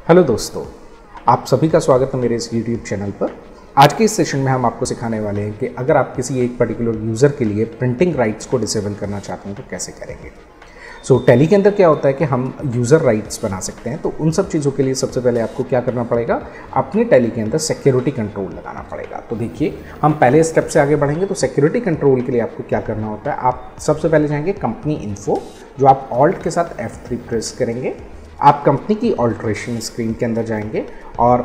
Hello दोस्तों, आप सभी का स्वागत है मेरे इस यूट्यूब चैनल पर। आज के इस सेशन में हम आपको सिखाने वाले हैं कि अगर आप किसी एक पर्टिकुलर यूज़र के लिए प्रिंटिंग राइट्स को डिसेबल करना चाहते हैं तो कैसे करेंगे। टैली के अंदर क्या होता है कि हम यूज़र राइट्स बना सकते हैं। तो उन सब चीज़ों के लिए सबसे पहले आपको क्या करना पड़ेगा, अपने टैली के अंदर सिक्योरिटी कंट्रोल लगाना पड़ेगा। तो देखिए, हम पहले स्टेप से आगे बढ़ेंगे। तो सिक्योरिटी कंट्रोल के लिए आपको क्या करना होता है, आप सबसे पहले जाएंगे कंपनी इन्फो, जो आप ऑल्ट के साथ F3 प्रेस करेंगे। आप कंपनी की ऑल्ट्रेशन स्क्रीन के अंदर जाएंगे और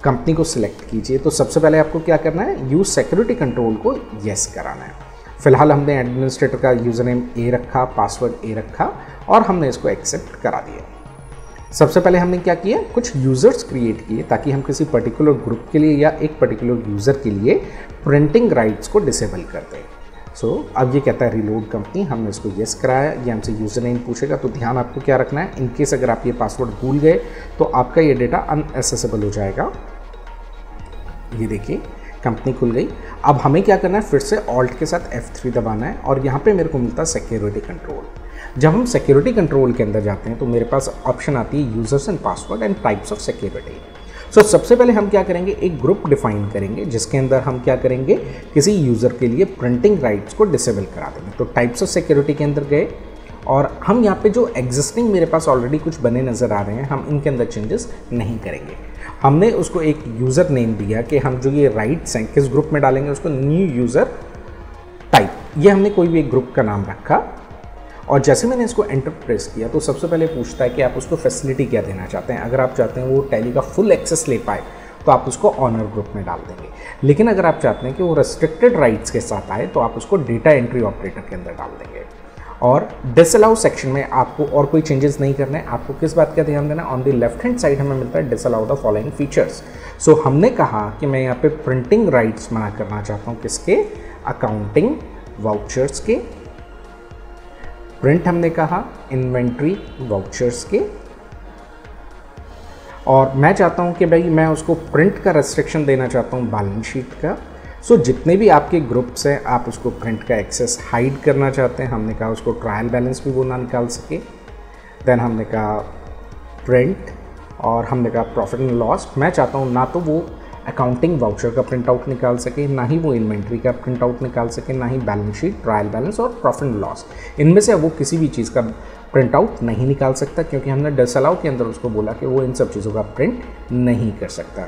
कंपनी को सिलेक्ट कीजिए। तो सबसे पहले आपको क्या करना है, यूज़ सिक्योरिटी कंट्रोल को येस कराना है। फिलहाल हमने एडमिनिस्ट्रेटर का यूज़र नेम ए रखा, पासवर्ड ए रखा और हमने इसको एक्सेप्ट करा दिया। सबसे पहले हमने क्या किया, कुछ यूज़र्स क्रिएट किए ताकि हम किसी पर्टिकुलर ग्रुप के लिए या एक पर्टिकुलर यूज़र के लिए प्रिंटिंग राइट्स को डिसेबल कर दें। अब ये कहता है रिलोड कंपनी, हमने इसको येस कराया। ये हमसे यूज़र नेम पूछेगा, तो ध्यान आपको क्या रखना है, इनकेस अगर आप ये पासवर्ड भूल गए तो आपका ये डेटा अनएक्सेसिबल हो जाएगा। ये देखिए, कंपनी खुल गई। अब हमें क्या करना है, फिर से ऑल्ट के साथ F3 दबाना है और यहाँ पे मेरे को मिलता है सिक्योरिटी कंट्रोल। जब हम सिक्योरिटी कंट्रोल के अंदर जाते हैं तो मेरे पास ऑप्शन आती है users and password and types of security. सबसे पहले हम क्या करेंगे, एक ग्रुप डिफाइन करेंगे जिसके अंदर हम क्या करेंगे, किसी यूज़र के लिए प्रिंटिंग राइट्स को डिसेबल करा देंगे। तो टाइप्स ऑफ सिक्योरिटी के अंदर गए और हम यहाँ पे जो एग्जिस्टिंग मेरे पास ऑलरेडी कुछ बने नज़र आ रहे हैं, हम इनके अंदर चेंजेस नहीं करेंगे। हमने उसको एक यूज़र नेम दिया कि हम जो ये राइट्स हैं किस ग्रुप में डालेंगे, उसको न्यू यूज़र टाइप, ये हमने कोई भी एक ग्रुप का नाम रखा। और जैसे मैंने इसको एंटर प्रेस किया तो सबसे पहले पूछता है कि आप उसको फैसिलिटी क्या देना चाहते हैं। अगर आप चाहते हैं वो टैली का फुल एक्सेस ले पाए तो आप उसको ऑनर ग्रुप में डाल देंगे, लेकिन अगर आप चाहते हैं कि वो रेस्ट्रिक्टेड राइट्स के साथ आए तो आप उसको डेटा एंट्री ऑपरेटर के अंदर डाल देंगे। और डिसअलाउ सेक्शन में आपको और कोई चेंजेस नहीं करने हैं। आपको किस बात का ध्यान देना, on the left hand side हमें मिलता है डिसअलाउ द फॉलोइंग फीचर्स। हमने कहा कि मैं यहाँ पे प्रिंटिंग राइट्स मना करना चाहता हूँ, किसके, अकाउंटिंग वाउचर्स के। प्रिंट हमने कहा इन्वेंट्री वाउचर्स के, और मैं चाहता हूं कि भाई मैं उसको प्रिंट का रेस्ट्रिक्शन देना चाहता हूं बैलेंस शीट का। जितने भी आपके ग्रुप्स हैं आप उसको प्रिंट का एक्सेस हाइड करना चाहते हैं। हमने कहा उसको ट्रायल बैलेंस भी वो ना निकाल सके। देन हमने कहा प्रिंट, और हमने कहा प्रॉफिट एंड लॉस। मैं चाहता हूँ ना तो वो अकाउंटिंग वाउचर का प्रिंट आउट निकाल सके, ना ही वो इन्वेंट्री का प्रिंट आउट निकाल सके, ना ही बैलेंस शीट, ट्रायल बैलेंस और प्रॉफिट एंड लॉस, इनमें से वो किसी भी चीज़ का प्रिंट आउट नहीं निकाल सकता, क्योंकि हमने डिसअलाउ के अंदर उसको बोला कि वो इन सब चीज़ों का प्रिंट नहीं कर सकता।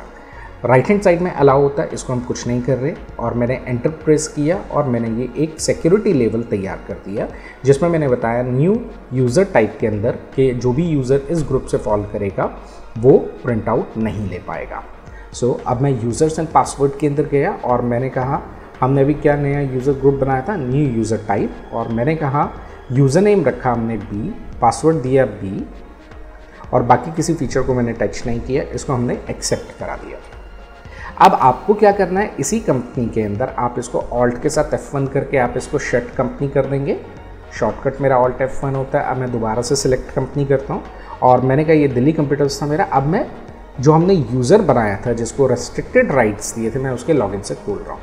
राइट हैंड साइड में अलाउ होता है, इसको हम कुछ नहीं कर रहे। और मैंने एंटर प्रेस किया और मैंने ये एक सिक्योरिटी लेवल तैयार कर दिया जिसमें मैंने बताया न्यू यूज़र टाइप के अंदर कि जो भी यूज़र इस ग्रुप से फॉलो करेगा वो प्रिंट आउट नहीं ले पाएगा। अब मैं यूज़र्स एंड पासवर्ड के अंदर गया और मैंने कहा, हमने अभी क्या नया यूज़र ग्रुप बनाया था, न्यू यूज़र टाइप, और मैंने कहा यूज़र नेम रखा हमने बी, पासवर्ड दिया बी, और बाकी किसी फीचर को मैंने टच नहीं किया, इसको हमने एक्सेप्ट करा दिया। अब आपको क्या करना है, इसी कंपनी के अंदर आप इसको ऑल्ट के साथ F1 करके आप इसको शट कंपनी कर देंगे। शॉर्टकट मेरा ऑल्ट F1 होता है। अब मैं दोबारा से सिलेक्ट कंपनी करता हूँ और मैंने कहा ये दिल्ली कंप्यूटर्स था मेरा। अब मैं जो हमने यूज़र बनाया था जिसको रेस्ट्रिक्टेड राइट्स दिए थे, मैं उसके लॉगिन से खोल रहा हूँ।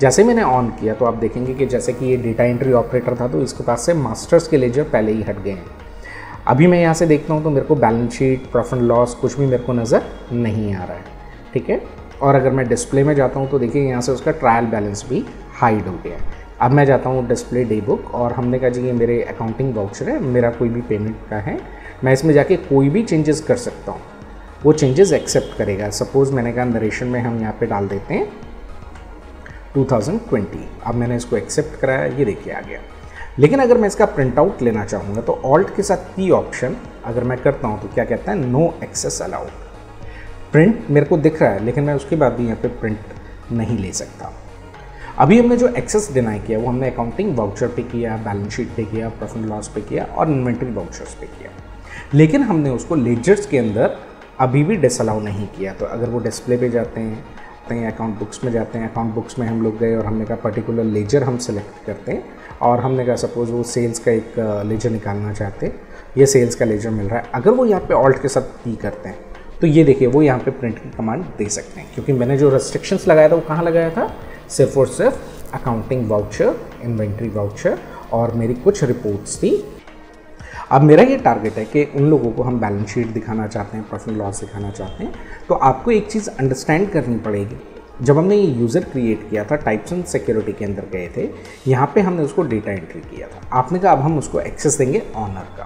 जैसे मैंने ऑन किया तो आप देखेंगे कि जैसे कि ये डेटा एंट्री ऑपरेटर था तो इसके पास से मास्टर्स के लेजर पहले ही हट गए हैं। अभी मैं यहाँ से देखता हूँ तो मेरे को balance sheet, profit and loss कुछ भी मेरे को नज़र नहीं आ रहा है, ठीक है। और अगर मैं डिस्प्ले में जाता हूँ तो देखिए यहाँ से उसका ट्रायल बैलेंस भी हाइड हो गया है। अब मैं जाता हूँ डिस्प्ले डे बुक और हमने कहा जी ये मेरे अकाउंटिंग वाउचर है, मेरा कोई भी पेमेंट का है, मैं इसमें जाके कोई भी चेंजेस कर सकता हूँ, वो चेंजेस एक्सेप्ट करेगा। सपोज़ मैंने कहा नरेशन में हम यहाँ पे डाल देते हैं 2020। अब मैंने इसको एक्सेप्ट कराया, ये देखिए आ गया। लेकिन अगर मैं इसका प्रिंट आउट लेना चाहूँगा तो ऑल्ट के साथ की ऑप्शन अगर मैं करता हूँ तो क्या कहता है, नो एक्सेस अलाउड। प्रिंट मेरे को दिख रहा है लेकिन मैं उसके बाद भी यहाँ पे प्रिंट नहीं ले सकता। अभी हमने जो एक्सेस डिनाई किया वो हमने अकाउंटिंग वाउचर पे किया, बैलेंस शीट पे किया, प्रॉफिट एंड लॉस पे किया और इन्वेंट्री वाउचर्स पे किया, लेकिन हमने उसको लेजर्स के अंदर अभी भी डिसअलाउ नहीं किया। तो अगर वो डिस्प्ले पे जाते हैं, अकाउंट बुक्स में जाते हैं, अकाउंट बुक्स में हम लोग गए और हमने कहा पर्टिकुलर लेजर हम सेलेक्ट करते हैं और हमने कहा सपोज़ वो सेल्स का एक लेजर निकालना चाहते हैं, ये सेल्स का लेजर मिल रहा है। अगर वो यहाँ पे ऑल्ट के साथ की करते हैं तो ये देखिए वो यहाँ पे प्रिंट की कमांड दे सकते हैं, क्योंकि मैंने जो रेस्ट्रिक्शंस लगाया था वो कहाँ लगाया था, सिर्फ और सिर्फ अकाउंटिंग वाउचर, इन्वेंट्री वाउचर और मेरी कुछ रिपोर्ट्स थी। अब मेरा ये टारगेट है कि उन लोगों को हम बैलेंस शीट दिखाना चाहते हैं, प्रॉफिट लॉस दिखाना चाहते हैं। तो आपको एक चीज़ अंडरस्टैंड करनी पड़ेगी। जब हमने ये यूज़र क्रिएट किया था, टाइप्स एंड सिक्योरिटी के अंदर गए थे, यहाँ पे हमने उसको डेटा एंट्री किया था। आपने कहा अब हम उसको एक्सेस देंगे ऑनर का।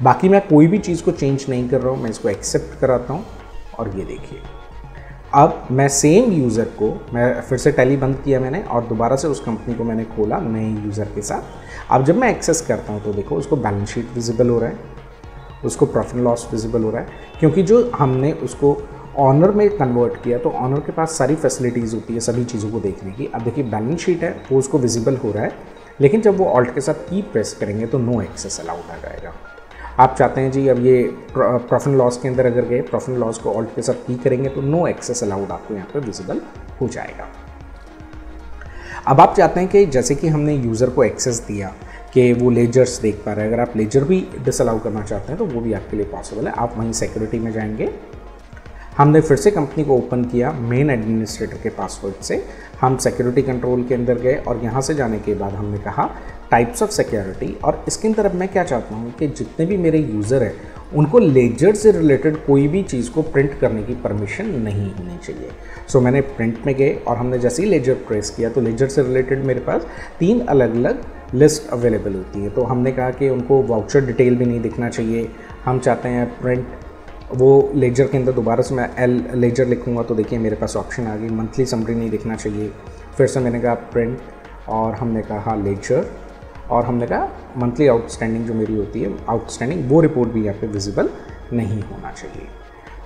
बाकी मैं कोई भी चीज़ को चेंज नहीं कर रहा हूँ, मैं इसको एक्सेप्ट कराता हूँ और ये देखिए अब मैं सेम यूज़र को, मैं फिर से टैली बंद किया मैंने और दोबारा से उस कंपनी को मैंने खोला नए यूज़र के साथ। अब जब मैं एक्सेस करता हूँ तो देखो उसको बैलेंस शीट विजिबल हो रहा है, उसको प्रॉफिट लॉस विजिबल हो रहा है, क्योंकि जो हमने उसको ऑनर में कन्वर्ट किया तो ऑनर के पास सारी फैसिलिटीज़ होती है सभी चीज़ों को देखने की। अब देखिए बैलेंस शीट है वो उसको विजिबल हो रहा है, लेकिन जब वो ऑल्ट के साथ की प्रेस करेंगे तो नो एक्सेस अलाउड आ जाएगा। आप चाहते हैं जी अब ये प्रॉफिट लॉस के अंदर अगर गए, प्रॉफिट लॉस को ऑल्ट के साथ की करेंगे तो नो एक्सेस अलाउड आपको यहाँ पे विजिबल हो जाएगा। अब आप चाहते हैं कि जैसे कि हमने यूज़र को एक्सेस दिया कि वो लेजर्स देख पा रहे हैं, अगर आप लेजर भी डिसअलाउ करना चाहते हैं तो वो भी आपके लिए पॉसिबल है। आप वहीं सिक्योरिटी में जाएंगे, हमने फिर से कंपनी को ओपन किया मेन एडमिनिस्ट्रेटर के पासवर्ड से, हम सिक्योरिटी कंट्रोल के अंदर गए और यहाँ से जाने के बाद हमने कहा टाइप्स ऑफ सिक्योरिटी। और इसके अंदर अब मैं क्या चाहता हूँ कि जितने भी मेरे यूज़र हैं उनको लेजर से रिलेटेड कोई भी चीज़ को प्रिंट करने की परमिशन नहीं होनी चाहिए। सो मैंने प्रिंट में गए और हमने जैसे ही लेजर प्रेस किया तो लेजर से रिलेटेड मेरे पास 3 अलग अलग लिस्ट अवेलेबल होती है। तो हमने कहा कि उनको वाउचर डिटेल भी नहीं दिखना चाहिए, हम चाहते हैं प्रिंट वो लेजर के अंदर। दोबारा से मैं एल लेजर लिखूँगा तो देखिए मेरे पास ऑप्शन आ गई, मंथली समरी नहीं दिखना चाहिए। फिर से मैंने कहा प्रिंट और हमने कहा लेजर और हमने कहा मंथली आउटस्टैंडिंग जो मेरी होती है आउटस्टैंडिंग, वो रिपोर्ट भी यहाँ पे विजिबल नहीं होना चाहिए।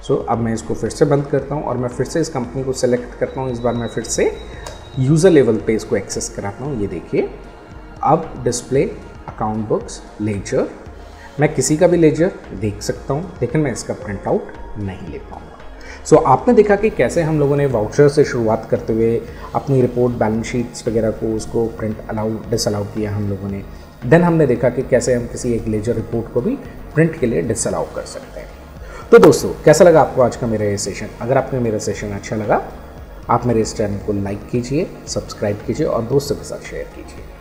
सो अब मैं इसको फिर से बंद करता हूँ और मैं फिर से इस कंपनी को सेलेक्ट करता हूँ। इस बार मैं फिर से यूज़र लेवल पे इसको एक्सेस कराता हूँ। ये देखिए अब डिस्प्ले अकाउंट बुक्स लेजर, मैं किसी का भी लेजर देख सकता हूँ, लेकिन मैं इसका प्रिंट आउट नहीं ले पाऊँगा। सो आपने देखा कि कैसे हम लोगों ने वाउचर से शुरुआत करते हुए अपनी रिपोर्ट बैलेंस शीट्स वगैरह को उसको प्रिंट अलाउ डिसअलाउ किया हम लोगों ने। देन हमने देखा कि कैसे हम किसी एक लेजर रिपोर्ट को भी प्रिंट के लिए डिसअलाउ कर सकते हैं। तो दोस्तों कैसा लगा आपको आज का मेरा ये सेशन? अगर आपको मेरा सेशन अच्छा लगा आप मेरे इस चैनल को लाइक कीजिए, सब्सक्राइब कीजिए और दोस्तों के साथ शेयर कीजिए।